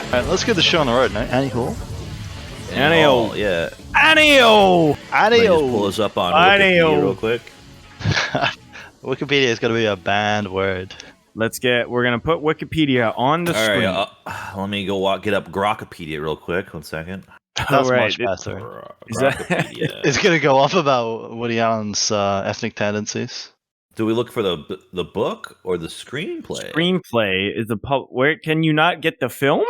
Alright, let's get the show on the road, no? Annie Hall. Annie Hall, yeah. Annie Hall! Let me just pull us up on Wikipedia real quick. Wikipedia is going to be a banned word. We're going to put Wikipedia on the screen. All right, let me go get up Grokpedia real quick. 1 second. That's much better. It's going to go off about Woody Allen's ethnic tendencies. Do we look for the book or the screenplay? Screenplay is where can you not get the film?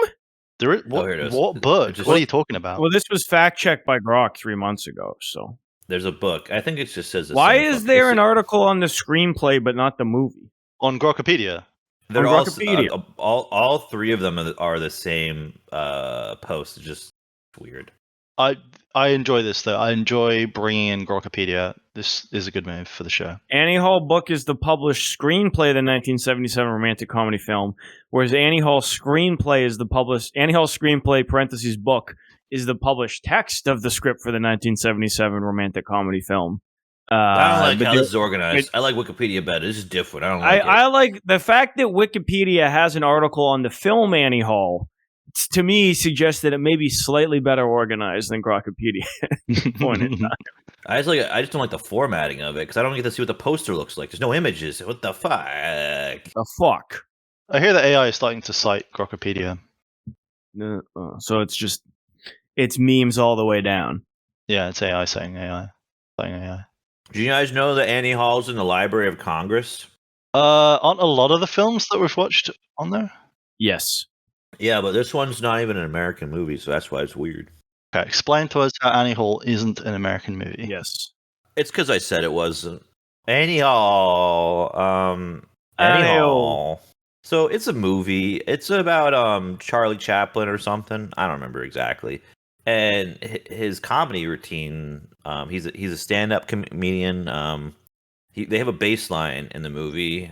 Here it is. What book? What are you talking about? Well, this was fact checked by Grok 3 months ago. So there's a book. I think it just says. Why is there an article on the screenplay but not the movie on Grokpedia? They're all 3 of them are the same post. It's just weird. I enjoy this though. I enjoy bringing in Grokpedia. This is a good move for the show. Annie Hall book is the published screenplay of the 1977 romantic comedy film, whereas Annie Hall screenplay is the published Annie Hall screenplay parentheses book is the published text of the script for the 1977 romantic comedy film. I don't like how this is organized. I like Wikipedia better. This is different. I don't like it. I like the fact that Wikipedia has an article on the film Annie Hall. To me, suggests that it may be slightly better organized than Grokpedia. I just don't like the formatting of it because I don't get to see what the poster looks like. There's no images. What the fuck? The fuck? I hear that AI is starting to cite Grokpedia. So it's memes all the way down. Yeah, it's AI saying AI. Do you guys know that Annie Hall's in the Library of Congress? Aren't a lot of the films that we've watched on there? Yes. Yeah, but this one's not even an American movie, so that's why it's weird. Okay, explain to us how Annie Hall isn't an American movie. Yes. It's because I said it wasn't. Annie Hall. Annie Hall. So it's a movie. It's about Charlie Chaplin or something. I don't remember exactly. And his comedy routine. He's a stand-up comedian. They have a bass line in the movie.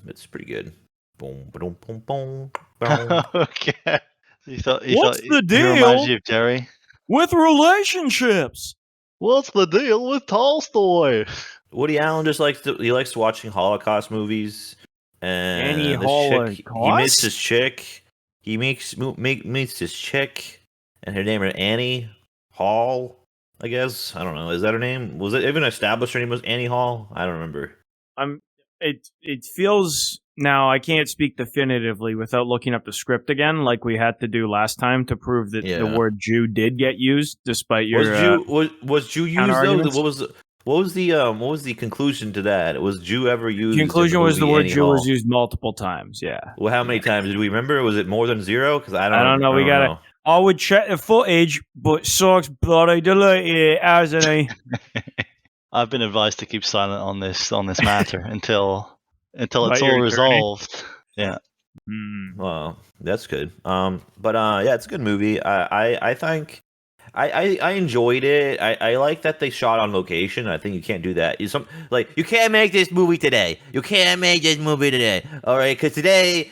It's pretty good. Boom, boom, boom, boom. Okay. What's the deal? He reminds you of Jerry. With relationships. What's the deal with Tolstoy? Woody Allen just likes watching Holocaust movies. And Annie Hall. He meets his chick. He meets his chick, and her name is Annie Hall. I guess I don't know. Is that her name? Was it even established? Her name was Annie Hall. I don't remember. It feels. Now, I can't speak definitively without looking up the script again, like we had to do last time to prove that the word Jew did get used, despite your was Jew used though? What was the conclusion to that? Was Jew ever used? The conclusion was the word Jew was used multiple times. Yeah. Well, how many times did we remember? Was it more than 0? Because I don't know. We gotta. I would check the footage, but sucks bloody deleted it, hasn't he? I've been advised to keep silent on this matter until it's all resolved. Yeah. Well, that's good. Yeah, it's a good movie. I think I enjoyed it. I like that they shot on location. I think you can't do that. You can't make this movie today. You can't make this movie today. All right, because today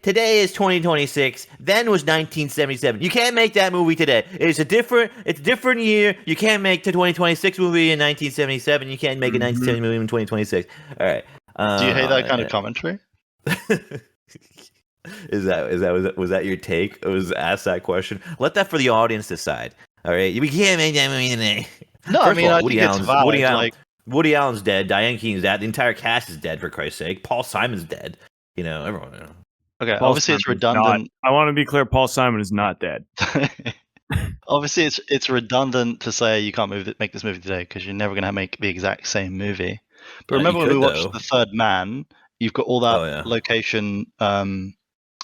is 2026. Then was 1977. You can't make that movie today. It's a different year. You can't make the 2026 movie in 1977. You can't make a 1970 movie in 2026. All right. Do you hate that kind of commentary? Was that your take? It was asked that question. Let that for the audience decide. All right, we can't make that movie today. No, I mean, Woody Allen's dead. Diane Keaton's dead. The entire cast is dead, for Christ's sake. Paul Simon's dead. Everyone. Okay, obviously it's redundant. I want to be clear. Paul Simon is not dead. Obviously, it's redundant to say you can't make this movie today because you're never going to make the exact same movie. But remember when we watched The Third Man? You've got all that location.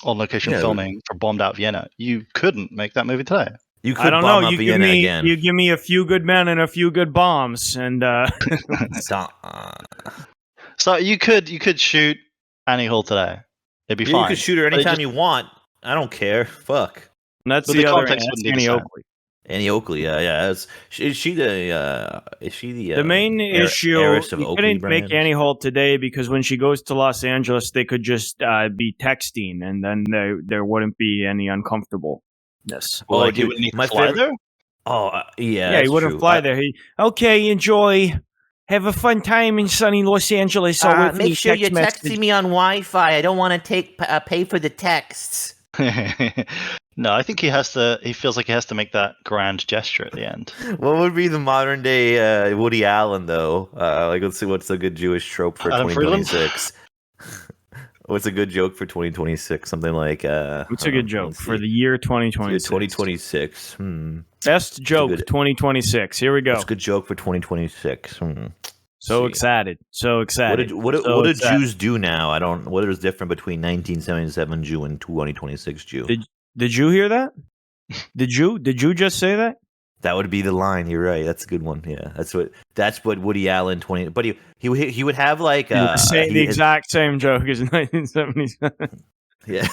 On-location filming for Bombed Out Vienna. You couldn't make that movie today. You could bomb out Vienna again. You give me a few good men and a few good bombs, and So you could shoot Annie Hall today. It'd be fine. You could shoot her anytime you want. I don't care. Fuck. And that's the other Annie Oakley. Annie Oakley, yeah. Is she the main issue? You couldn't make Annie Hall today because when she goes to Los Angeles, they could just be texting, and then there wouldn't be any uncomfortableness. Well, you wouldn't need to fly there. Oh, yeah. Yeah, he wouldn't fly there. Okay, enjoy. Have a fun time in sunny Los Angeles. I'll wait for make sure you're message. texting me on Wi-Fi. I don't want to pay for the texts. No, I think he has to. He feels like he has to make that grand gesture at the end. What would be the modern day Woody Allen though? Let's see what's a good Jewish trope for 2026. What's a good joke for 2026? Something like what's a good joke for the year 2026? 2026. Best joke 2026. Here we go. What's a good joke for 2026? So excited. What do Jews do now? What is different between 1977 Jew and 2026 Jew? Did you hear that? Did you just say that? That would be the line. You're right. That's a good one. Yeah, that's what Woody Allen 20. But he would have like the exact same joke as 1977. Yeah.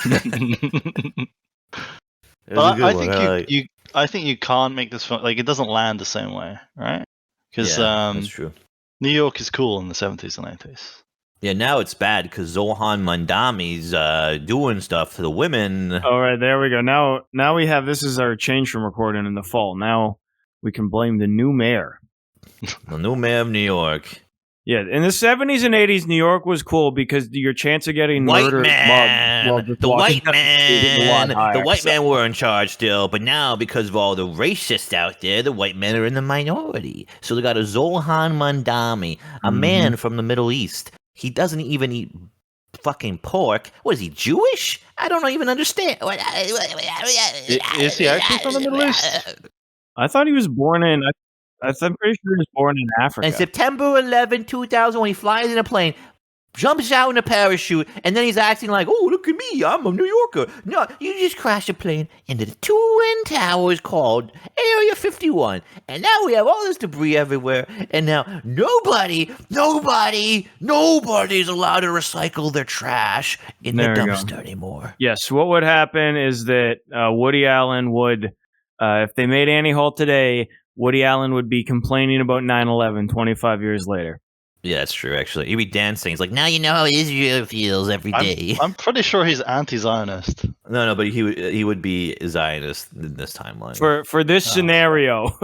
But I think you can't make this film, like, it doesn't land the same way, right? Because that's true. New York is cool in the 70s and 80s. Yeah, now it's bad because Zohan Mandami's doing stuff to the women. All right, there we go. Now we have, this is our change from recording in the fall. Now we can blame the new mayor. The new mayor of New York. Yeah, in the 70s and 80s, New York was cool because your chance of getting murdered. The white men were in charge still, but now because of all the racists out there, the white men are in the minority. So they got a Zohan Mandami, a man from the Middle East. He doesn't even eat fucking pork. What is he, Jewish? I don't even understand. Is he actually from the Middle East? I thought he was born in. I'm pretty sure he was born in Africa. And September 11, 2000, when he flies in a plane, jumps out in a parachute, and then he's acting like, oh, look at me, I'm a New Yorker. No, you just crashed a plane into the Twin Towers called Area 51. And now we have all this debris everywhere, and now nobody's allowed to recycle their trash in the dumpster anymore. Yes, what would happen is that Woody Allen would, if they made Annie Hall today, Woody Allen would be complaining about 9/11 25 years later. Yeah, that's true, actually. He'd be dancing. He's like, now you know how Israel feels every day. I'm pretty sure he's anti-Zionist. No, but he would be a Zionist in this timeline. For this scenario.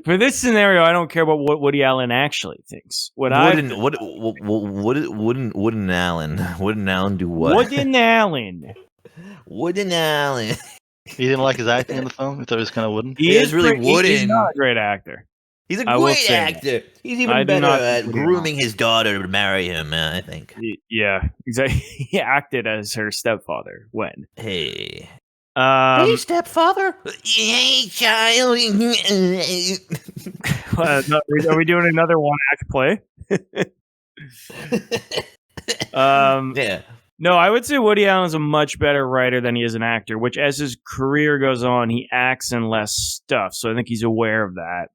For this scenario, I don't care about what Woody Allen actually thinks. Wouldn't Allen do what? Wooden Allen. He didn't like his acting in the film? He thought he was kind of wooden? He is really wooden. He's not a great actor. He's a great actor. He's even better at grooming his daughter to marry him, I think. Yeah, exactly. He acted as her stepfather when. Hey. Hey, stepfather. Hey, child. Are we doing another one-act play? Yeah. No, I would say Woody Allen's a much better writer than he is an actor, which as his career goes on, he acts in less stuff. So I think he's aware of that.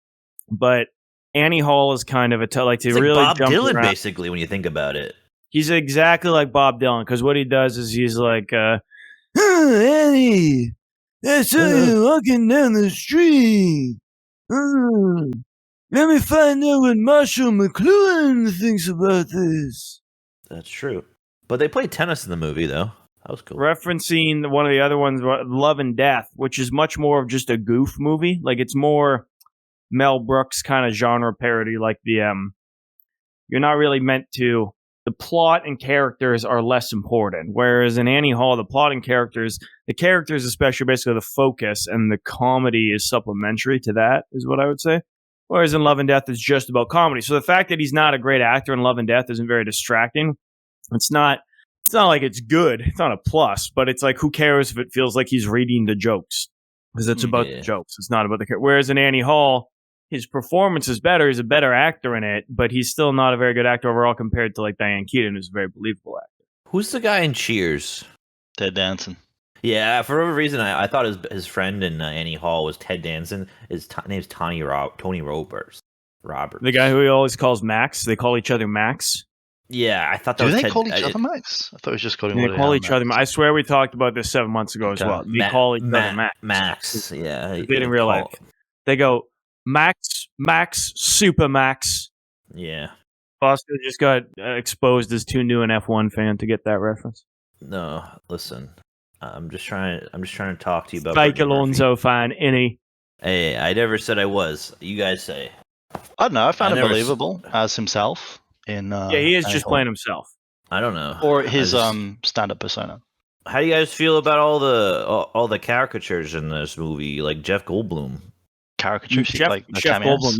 But Annie Hall is kind of really Bob jump Dylan, around. basically, when you think about it. He's exactly like Bob Dylan, because what he does is he's like, Annie, I saw you walking down the street. Let me find out what Marshall McLuhan thinks about this. That's true. But they played tennis in the movie, though. That was cool. Referencing one of the other ones, Love and Death, which is much more of just a goof movie. Like, it's more Mel Brooks kind of genre parody. Like, you're not really meant to... The plot and characters are less important. Whereas in Annie Hall, the plot and characters, especially basically the focus, and the comedy is supplementary to that, is what I would say. Whereas in Love and Death, it's just about comedy. So the fact that he's not a great actor in Love and Death isn't very distracting. It's not like it's good. It's not a plus, but it's like, who cares if it feels like he's reading the jokes? Because it's about the jokes. It's not about the character. Whereas in Annie Hall, his performance is better. He's a better actor in it, but he's still not a very good actor overall compared to like Diane Keaton, who's a very believable actor. Who's the guy in Cheers? Ted Danson. Yeah, for whatever reason, I thought his friend in Annie Hall was Ted Danson. His name's Tony Roberts. The guy who he always calls Max. They call each other Max. Yeah, I thought that was Ted. Do they call each other Max? I thought it was just calling They call each other Max. I swear we talked about this 7 months ago as well. They call each other Max. Max, yeah. They didn't realize. They go, Max, Super Max. Yeah. Foster just got exposed as too new an F1 fan to get that reference. No, listen. I'm just trying to talk to you about Fake Alonso fan, any. Hey, I never said I was. You guys say. I don't know. I found him believable as himself in. Yeah, he is just playing himself. I don't know. Or his stand-up persona. How do you guys feel about all the caricatures in this movie, like Jeff Goldblum? Caricatures, like Jeff Goldblum.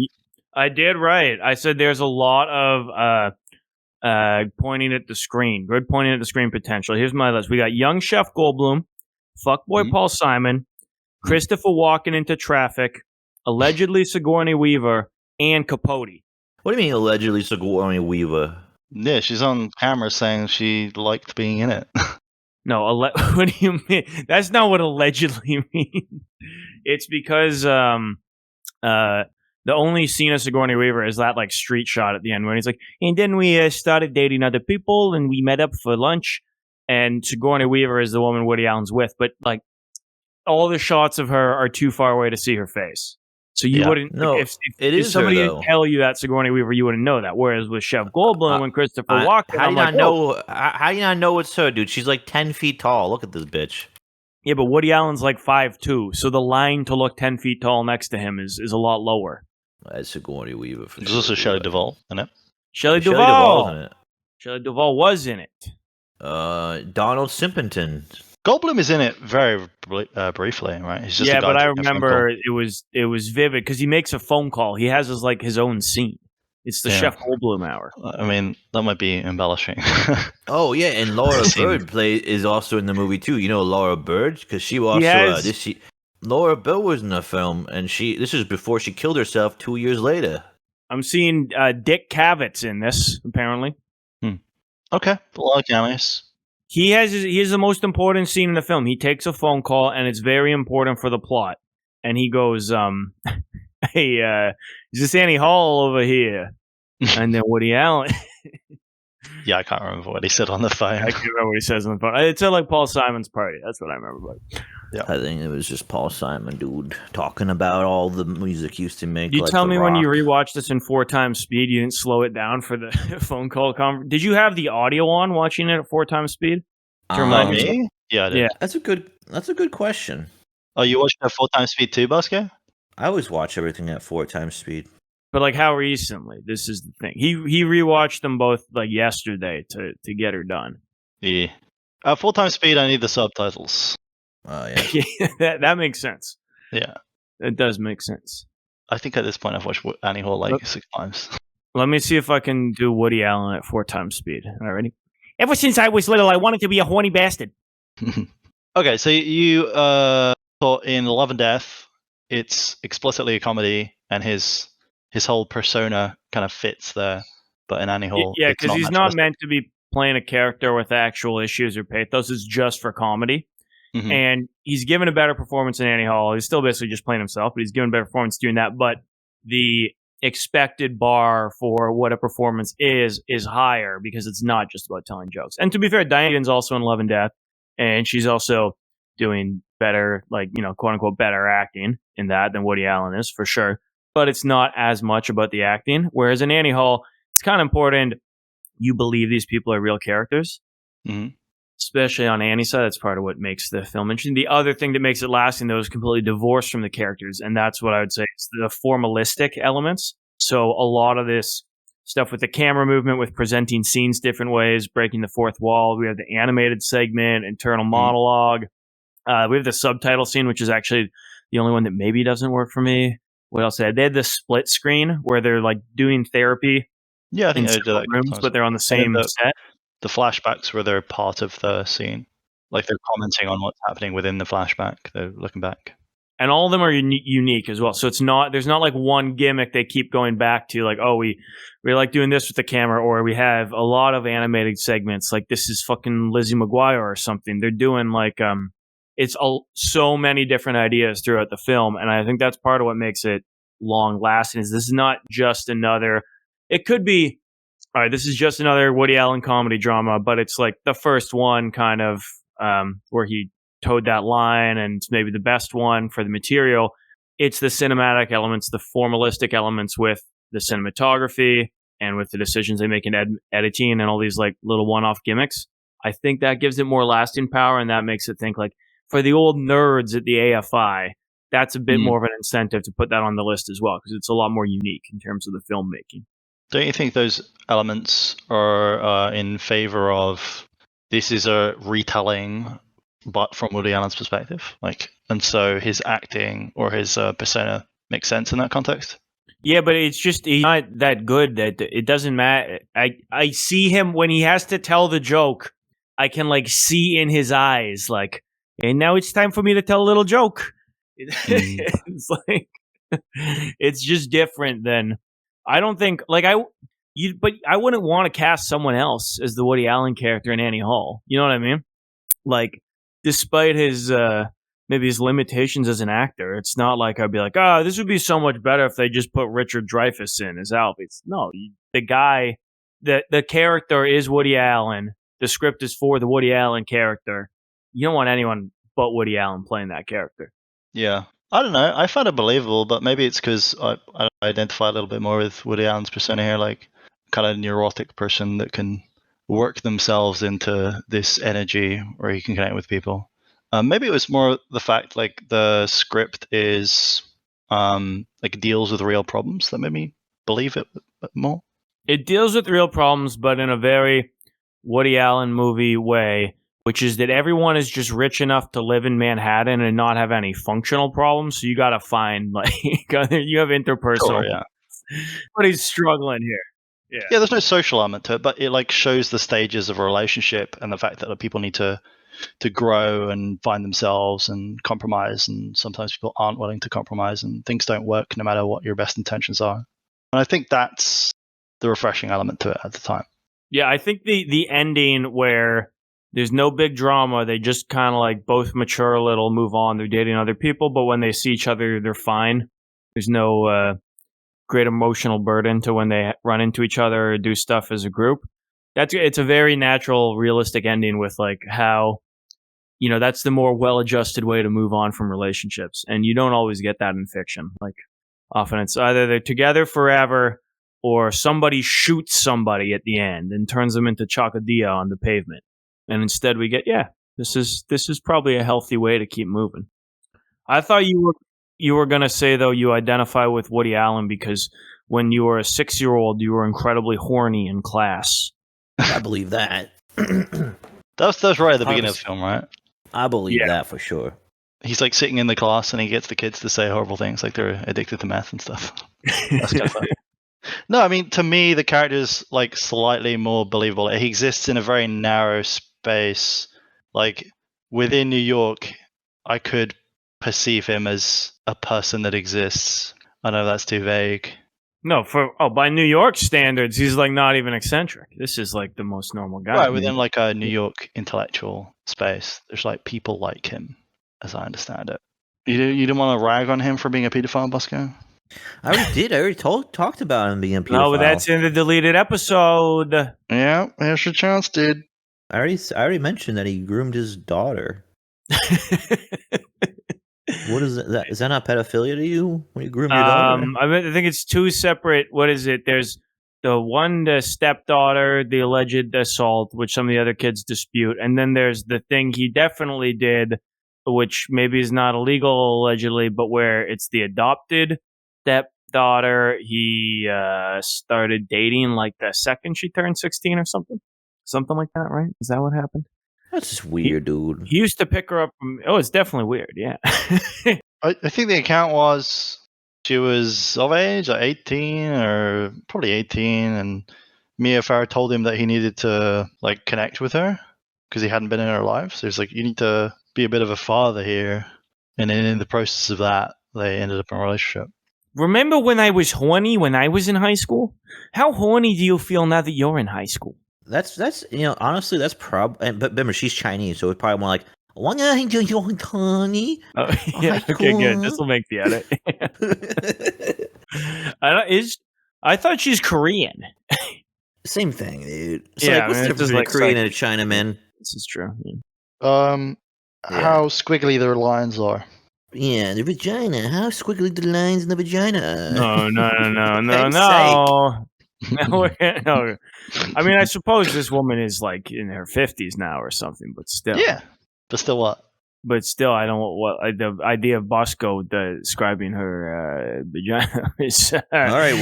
I did right. I said there's a lot of pointing at the screen. Good pointing at the screen potential. Here's my list. We got young Chef Goldblum, fuckboy Paul Simon, Christopher Walken into Traffic, allegedly Sigourney Weaver, and Capote. What do you mean allegedly Sigourney Weaver? Yeah, she's on camera saying she liked being in it. No, what do you mean? That's not what allegedly means. It's because the only scene of Sigourney Weaver is that like street shot at the end when he's like, and then we started dating other people and we met up for lunch. And Sigourney Weaver is the woman Woody Allen's with, but like all the shots of her are too far away to see her face. So you wouldn't. No, if somebody didn't tell you that Sigourney Weaver, you wouldn't know that. Whereas with Chef Goldblum and Christopher Walken, how do you not know it's her, dude? She's like 10 feet tall. Look at this bitch. Yeah, but Woody Allen's like 5'2", so the line to look 10 feet tall next to him is a lot lower. That's Sigourney Weaver. There's also Shelley Duvall in it. Shelley Duvall in it. Shelley Duvall was in it. Donald Simpleton. Goldblum is in it very briefly, right? He's just but I remember it was vivid because he makes a phone call. He has his own scene. It's the Chef Goldblum hour. I mean, that might be embellishing. Oh yeah, and Laura Bird is also in the movie too. You know Laura Bird because she also Laura Bird was in the film, and this is before she killed herself 2 years later. I'm seeing Dick Cavett in this apparently. Okay, a lot of cameos. He has the most important scene in the film. He takes a phone call, and it's very important for the plot. And he goes, "Hey, is this Annie Hall over here?" And then Woody Allen. Yeah, I can't remember what he said on the phone. I can't remember what he says on the phone. It said like Paul Simon's party. That's what I remember. But yeah, I think it was just Paul Simon, dude, talking about all the music he used to make. You tell me when you rewatched this in 4 times speed, you didn't slow it down for the phone call Did you have the audio on watching it at 4 times speed? To remind me? Yeah, I did. Yeah, that's a good question. Oh, you watched it at 4 times speed too, Bosco? I always watch everything at 4 times speed. But like how recently? This is the thing. He rewatched them both like yesterday to get her done. Yeah. At 4 times speed, I need the subtitles. Yeah. that makes sense. Yeah. It does make sense. I think at this point I've watched Annie Hall like 6 times. Let me see if I can do Woody Allen at 4 times speed. All right, ready? Ever since I was little, I wanted to be a horny bastard. Okay, so you thought in Love and Death, it's explicitly a comedy, and his whole persona kind of fits there. But in Annie Hall, yeah, because he's not meant to be playing a character with actual issues or pathos. It's just for comedy. Mm-hmm. And he's given a better performance in Annie Hall. He's still basically just playing himself, but he's given a better performance doing that. But the expected bar for what a performance is higher because it's not just about telling jokes. And to be fair, Diane Keaton's also in Love and Death, and she's also doing better, like, you know, quote unquote, better acting in that than Woody Allen is for sure. But it's not as much about the acting. Whereas in Annie Hall, it's kind of important you believe these people are real characters. Mm-hmm. Especially on Annie's side, that's part of what makes the film interesting. The other thing that makes it lasting, though, is completely divorced from the characters, and that's what I would say is the formalistic elements. So a lot of this stuff with the camera movement, with presenting scenes different ways, breaking the fourth wall. We have the animated segment, internal monologue. We have the subtitle scene, which is actually the only one that maybe doesn't work for me. What else? They had the split screen where they're like doing therapy. Yeah, I think in separate rooms, but they're on the same set. The flashbacks where they're part of the scene. Like they're commenting on what's happening within the flashback. They're looking back. And all of them are unique as well. So there's not like one gimmick they keep going back to, like, oh, we like doing this with the camera, or we have a lot of animated segments. Like this is fucking Lizzie McGuire or something. They're doing like, it's so many different ideas throughout the film. And I think that's part of what makes it long lasting is this is not just another, it could be, all right, this is just another Woody Allen comedy drama, but it's like the first one kind of where he towed that line and it's maybe the best one for the material. It's the cinematic elements, the formalistic elements with the cinematography and with the decisions they make in editing and all these like little one-off gimmicks. I think that gives it more lasting power and that makes it think like for the old nerds at the AFI, that's a bit more of an incentive to put that on the list as well, because it's a lot more unique in terms of the filmmaking. Don't you think those elements are in favor of this is a retelling, but from Woody Allen's perspective? And so his acting or his persona makes sense in that context? Yeah, but it's just he's not that good that it doesn't matter. I see him when he has to tell the joke. I can see in his eyes and now it's time for me to tell a little joke. It's it's just different than I don't think but I wouldn't want to cast someone else as the Woody Allen character in Annie Hall. You know what I mean? Despite his maybe his limitations as an actor, it's not like I'd be like, this would be so much better if they just put Richard Dreyfuss in as Alfie. No, the guy, the character is Woody Allen. The script is for the Woody Allen character. You don't want anyone but Woody Allen playing that character. Yeah. I don't know. I find it believable, but maybe it's because I identify a little bit more with Woody Allen's persona here, kind of neurotic person that can work themselves into this energy where he can connect with people. Maybe it was more the fact the script is deals with real problems that made me believe it more. It deals with real problems, but in a very Woody Allen movie way, which is that everyone is just rich enough to live in Manhattan and not have any functional problems. So you got to find you have interpersonal. Sure, yeah. But he's struggling here. Yeah, there's no social element to it, but it shows the stages of a relationship and the fact that people need to grow and find themselves and compromise, and sometimes people aren't willing to compromise and things don't work no matter what your best intentions are. And I think that's the refreshing element to it at the time. Yeah, I think the ending where there's no big drama, they just kind of both mature a little, move on, they're dating other people, but when they see each other, they're fine. There's no great emotional burden to when they run into each other or do stuff as a group. It's a very natural, realistic ending with how, that's the more well-adjusted way to move on from relationships. And you don't always get that in fiction. Often it's either they're together forever or somebody shoots somebody at the end and turns them into Chocodilla on the pavement. And instead we get, this is probably a healthy way to keep moving. I thought you were going to say, though, you identify with Woody Allen because when you were a 6-year-old, you were incredibly horny in class. I believe that. That's right at the beginning of the film, right? I believe that for sure. He's sitting in the class and he gets the kids to say horrible things like they're addicted to meth and stuff. That's kind of funny. No, I mean, to me, the character's slightly more believable. He exists in a very narrow space. Within New York, I could perceive him as a person that exists. I know that's too vague. No, by New York standards, he's not even eccentric. This is the most normal guy. Right, within a New York intellectual space, there's people like him, as I understand it. You didn't want to rag on him for being a pedophile, Bosco? I already did. I already talked about him being a pedophile. No, but that's in the deleted episode. Yeah, here's your chance, dude. I already mentioned that he groomed his daughter. What is that? Is that not pedophilia to you when you groom your daughter? I think it's two separate. What is it? There's the stepdaughter, the alleged assault, which some of the other kids dispute, and then there's the thing he definitely did, which maybe is not illegal allegedly, but where it's the adopted stepdaughter. He started dating the second she turned 16 or something like that, right? Is that what happened? That's just weird, dude. He used to pick her up from... Oh, it's definitely weird, yeah. I think the account was she was of age, 18 or probably 18, and Mia Farrow told him that he needed to connect with her because he hadn't been in her life. So he's you need to be a bit of a father here. And then in the process of that, they ended up in a relationship. Remember when I was horny when I was in high school? How horny do you feel now that you're in high school? That's honestly, that's probably. But remember, she's Chinese, so it's probably more like, honey. Oh, yeah, okay, good. This will make the edit. I thought she's Korean. Same thing, dude. It's what's the difference between a Korean and a Chinaman? This is true. Yeah. How squiggly their lines are. Yeah, the vagina. How squiggly the lines in the vagina? No. No. I mean, I suppose this woman is in her 50s now or something, but still. Yeah, but still what? But still, I don't what the idea of Bosco describing her vagina is. All right,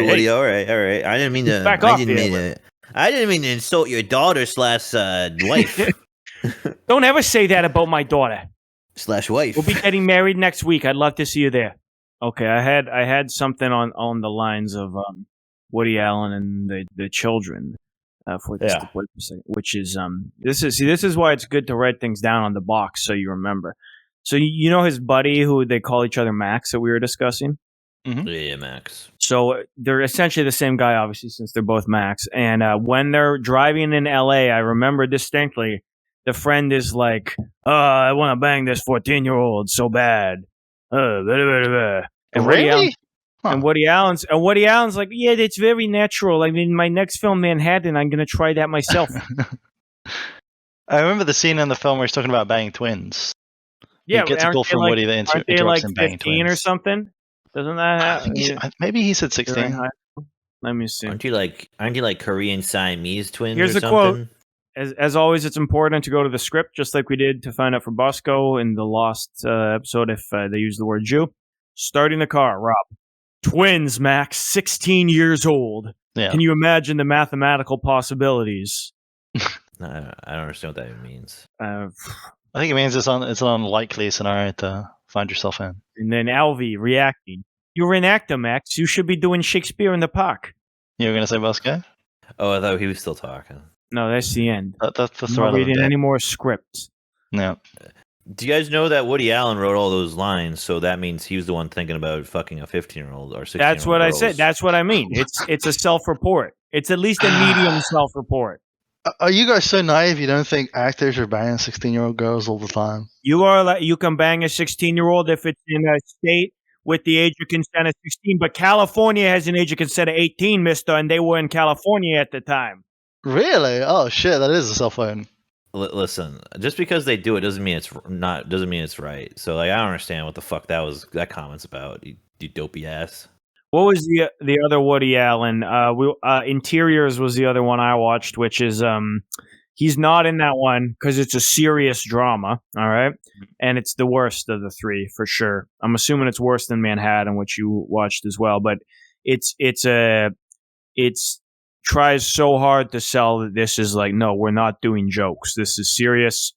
Woody. All right. I didn't mean to. Back I off didn't the mean to. I didn't mean to insult your daughter slash wife. Don't ever say that about my daughter slash wife. We'll be getting married next week. I'd love to see you there. Okay, I had something on the lines of Woody Allen and the children for this to play for a second, which is this is why it's good to write things down on the box so you remember. So you know his buddy who they call each other Max that we were discussing? Mm-hmm. Yeah, Max. So they're essentially the same guy, obviously, since they're both Max. And when they're driving in L.A., I remember distinctly, the friend is like, I want to bang this 14-year-old so bad. Blah, blah, blah, blah. And really? Woody Allen's like, yeah, it's very natural. I mean, my next film, Manhattan, I'm going to try that myself. I remember the scene in the film where he's talking about banging twins. Yeah, he gets a call from Woody that interrupts him banging 15 twins. or something? Doesn't that happen? Maybe he said 16. Let me see. Aren't you like Korean Siamese twins? Here's or the something? quote. As always, it's important to go to the script, just like we did to find out for Bosco in the Lost episode if they use the word Jew. Starting the car, Rob. Twins, Max, 16 years old. Yeah. Can you imagine the mathematical possibilities? I don't understand what that means. I think it means it's an unlikely scenario to find yourself in. And then Alvy reacting. You're an actor, Max. You should be doing Shakespeare in the Park. You were going to say Bosco? Oh, I thought he was still talking. No, that's the end. That's the I'm not reading any more scripts. No. Do you guys know that Woody Allen wrote all those lines? So that means he was the one thinking about fucking a 15-year-old or 16-year-old. That's what girls. I said. That's what I mean. It's a self-report. It's at least a medium self-report. Are you guys so naive you don't think actors are banging 16-year-old girls all the time? You can bang a 16-year-old if it's in a state with the age of consent of 16, but California has an age of consent of 18, mister, and they were in California at the time. Really? Oh shit, that is a cell phone. Listen, just because they do it doesn't mean it's not. Doesn't mean it's right. So like, I don't understand what the fuck that comment's about. You dopey ass. What was the other Woody Allen? Interiors was the other one I watched, which is he's not in that one because it's a serious drama. All right, and it's the worst of the three for sure. I'm assuming it's worse than Manhattan, which you watched as well. But it's tries so hard to sell that this is like, no, we're not doing jokes. This is serious.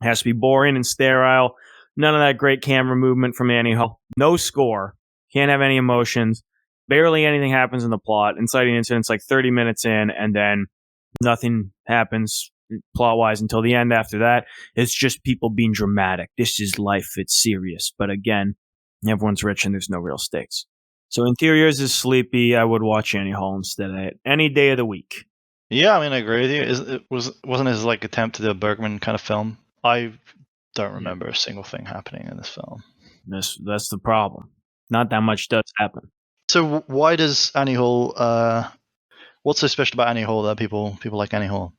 It has to be boring and sterile. None of that great camera movement from Annie Hall. No score. Can't have any emotions. Barely anything happens in the plot. Inciting incidents like 30 minutes in, and then nothing happens plot-wise until the end after that. It's just people being dramatic. This is life. It's serious. But again, everyone's rich and there's no real stakes. So Interiors is sleepy. I would watch Annie Hall instead of it any day of the week. Yeah, I mean, I agree with you. Wasn't his like attempt to do a Bergman kind of film? I don't remember a single thing happening in this film. That's the problem. Not that much does happen. So why does Annie Hall? What's so special about Annie Hall that people like Annie Hall?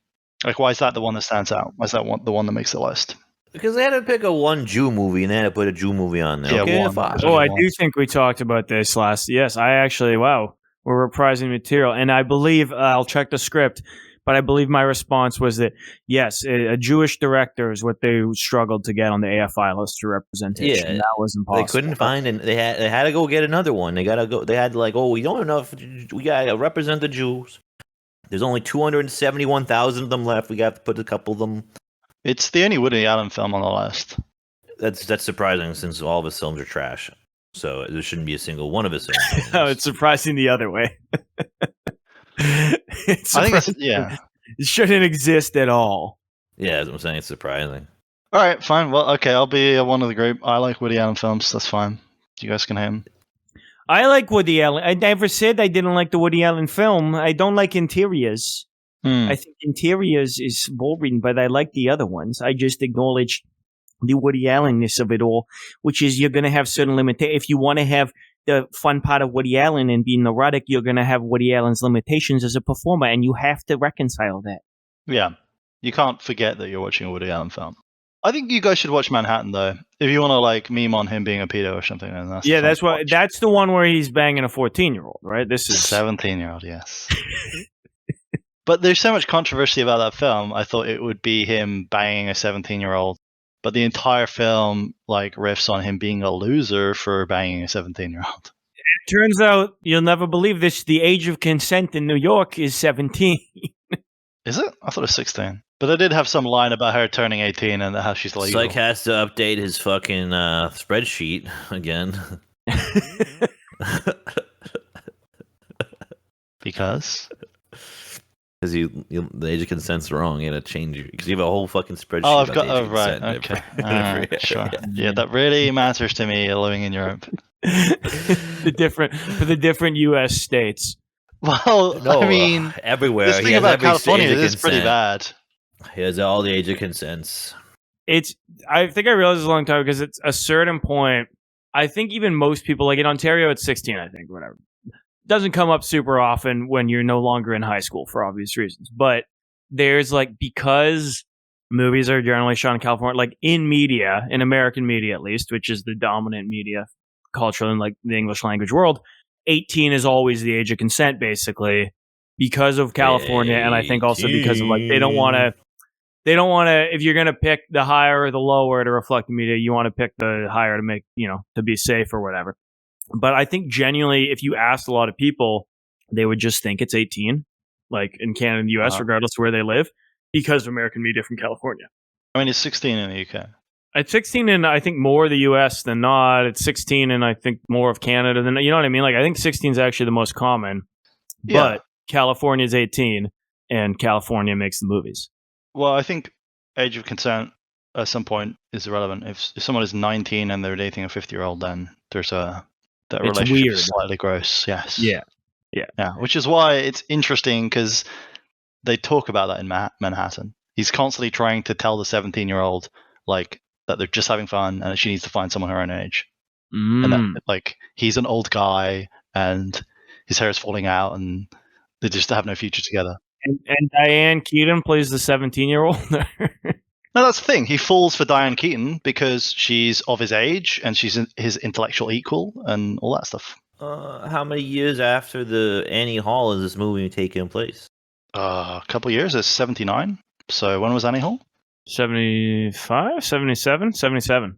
Like, why is that the one that stands out? Why is that the one that makes the list? Because they had to pick one Jew movie and they had to put a Jew movie on there. Yeah, okay, I do think we talked about this last. Yes, I actually. Wow, we're reprising material, and I believe I'll check the script, but I believe my response was that yes, a Jewish director is what they struggled to get on the AFI list for representation. Yeah, that was impossible. They couldn't find, and they had to go get another one. They gotta go. They had like, we don't enough. We gotta represent the Jews. There's only 271,000 of them left. We got to put a couple of them. It's the only Woody Allen film on the list. That's surprising since all of his films are trash. So there shouldn't be a single one of his films. No, it's surprising the other way. I think it shouldn't exist at all. Yeah, that's what I'm saying. It's surprising. All right, fine. Well, okay, I'll be one of the group. I like Woody Allen films. That's fine. You guys can hate him. I like Woody Allen. I never said I didn't like the Woody Allen film. I don't like Interiors. I think Interiors is boring, but I like the other ones. I just acknowledge the Woody Allenness of it all, which is you're going to have certain limitations. If you want to have the fun part of Woody Allen and be neurotic, you're going to have Woody Allen's limitations as a performer, and you have to reconcile that. Yeah. You can't forget that you're watching a Woody Allen film. I think you guys should watch Manhattan, though. If you want to like meme on him being a pedo or something, then that's the one where he's banging a 14-year-old, right? This is 17-year-old, yes. But there's so much controversy about that film. I thought it would be him banging a 17-year-old but the entire film like riffs on him being a loser for banging a 17-year-old. It turns out, you'll never believe this, the age of consent in New York is 17. Is it? I thought it was 16. But they did have some line about her turning 18 and how she's legal. Psych has to update his fucking spreadsheet again. Because the age of consent's wrong. You got to change it because you have a whole fucking spreadsheet. Oh, I've got. Oh, right. Okay. Sure. Yeah, that really matters to me living in Europe. For the different U.S. states. Well, no, I mean, everywhere. This thing about California is pretty bad. He has all the age of consents. I think I realized this a long time because it's a certain point. I think even most people, like in Ontario, it's 16. I think whatever. Doesn't come up super often when you're no longer in high school for obvious reasons. But there's like, because movies are generally shot in California, like in media, in American media at least, which is the dominant media culture in like the English language world, 18 is always the age of consent, basically, because of California. 18. And I think also because of like, they don't want to, if you're going to pick the higher or the lower to reflect the media, you want to pick the higher to make, to be safe or whatever. But I think genuinely, if you asked a lot of people, they would just think it's 18, like in Canada and the US, regardless of where they live, because of American media from California. I mean, it's 16 in the UK. It's 16 in, I think, more the US than not. It's 16 in, I think, more of Canada than, you know what I mean? Like, I think 16 is actually the most common, but California is 18, and California makes the movies. Well, I think age of consent at some point is irrelevant. If someone is 19 and they're dating a 50-year-old, then there's that relationship is slightly gross. Yes. Yeah. Which is why it's interesting, because they talk about that in Manhattan. He's constantly trying to tell the 17-year-old like that they're just having fun and that she needs to find someone her own age, and that like he's an old guy and his hair is falling out and they just have no future together. And Diane Keaton plays the 17-year-old. No, that's the thing. He falls for Diane Keaton because she's of his age and she's his intellectual equal and all that stuff. How many years after the Annie Hall is this movie taking place? A couple of years. It's 79. So when was Annie Hall? 75, 77, 77.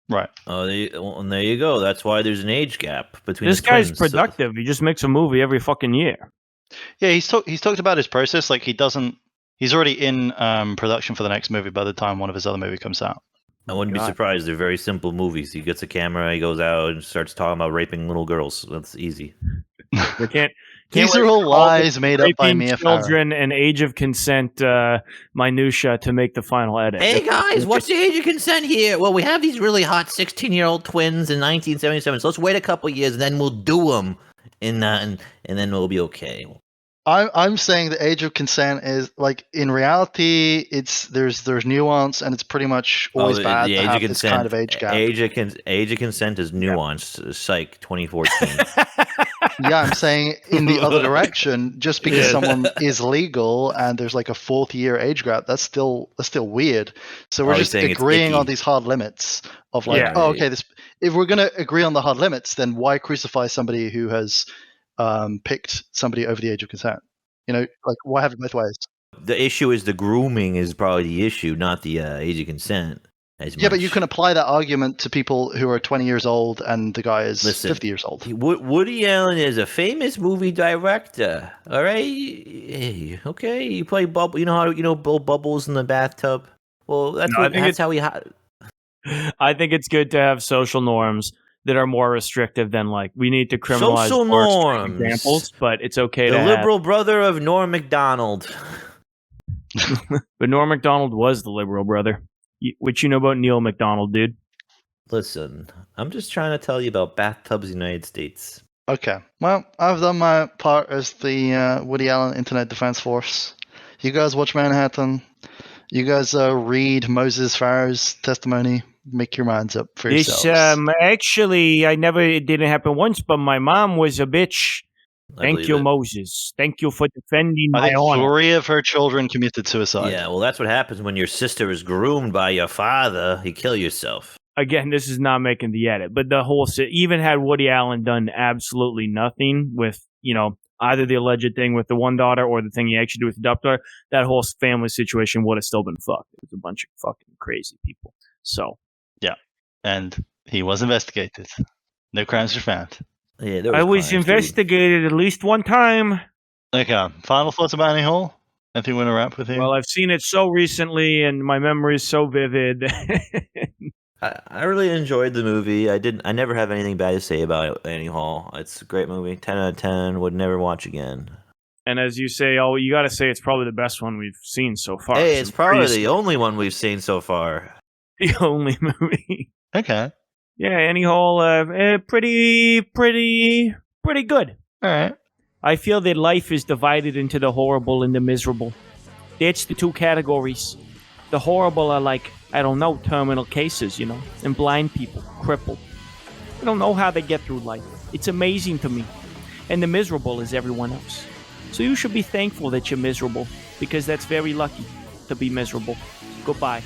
Right. And there you go. That's why there's an age gap between this guy's twins, productive. So. He just makes a movie every fucking year. Yeah, he's talked about his process. Like he's already in production for the next movie by the time one of his other movie comes out. I wouldn't be surprised. They're very simple movies. He gets a camera, he goes out and starts talking about raping little girls. That's easy. We can't These are all lies made up by Mia Farrow. Children and age of consent minutia to make the final edit. Hey guys, what's the age of consent here? Well, we have these really hot 16-year-old twins in 1977. So let's wait a couple years and then we'll do them, and then we'll be okay. I'm saying the age of consent is like, in reality, there's nuance and it's pretty much always bad to have this kind of age gap. Age of consent is nuanced. Yeah. Psych 2014. Yeah, I'm saying in the other direction, just because someone is legal and there's like a 40-year age gap, that's still weird. So we're just agreeing on these hard limits of like, if we're gonna agree on the hard limits, then why crucify somebody who has picked somebody over the age of consent? Like, why have it both ways? The issue is the grooming is probably the issue, not the age of consent. Yeah, but you can apply that argument to people who are 20 years old and the guy is 50 years old. Woody Allen is a famous movie director. All right, okay. You play bubble. You know how blow bubbles in the bathtub. Well, that's how we. I think it's good to have social norms that are more restrictive than like we need to criminalize social norms examples, but it's okay the liberal brother of Norm Macdonald. But Norm Macdonald was the liberal brother. What you know about Neil Macdonald, dude? Listen, I'm just trying to tell you about bathtubs in the United States. Okay. Well, I've done my part as the Woody Allen Internet Defense Force. You guys watch Manhattan. You guys read Moses Farah's testimony. Make your minds up for yourselves. Actually, it didn't happen once, but my mom was a bitch. Thank you, Moses. Thank you for defending my honor. 3 of her children committed suicide. Yeah, well, that's what happens when your sister is groomed by your father. You kill yourself. Again, this is not making the edit, but the whole even had Woody Allen done absolutely nothing with, either the alleged thing with the one daughter or the thing he actually did with the daughter, that whole family situation would have still been fucked. It was a bunch of fucking crazy people. So. Yeah. And he was investigated. No crimes were found. Yeah, there was I was crimes, investigated at least one time. Okay. Final thoughts about Annie Hall? Anything you want to wrap with here? Well, I've seen it so recently, and my memory is so vivid. I really enjoyed the movie. I never have anything bad to say about Annie Hall. It's a great movie. 10 out of 10. Would never watch again. And as you say, you got to say it's probably the best one we've seen so far. Hey, it's probably the only one we've seen so far. The only movie. Okay. Yeah, Annie Hall, pretty good. All right. I feel that life is divided into the horrible and the miserable. That's the two categories. The horrible are like, I don't know, terminal cases, and blind people, crippled. I don't know how they get through life. It's amazing to me. And the miserable is everyone else. So you should be thankful that you're miserable, because that's very lucky to be miserable. Goodbye.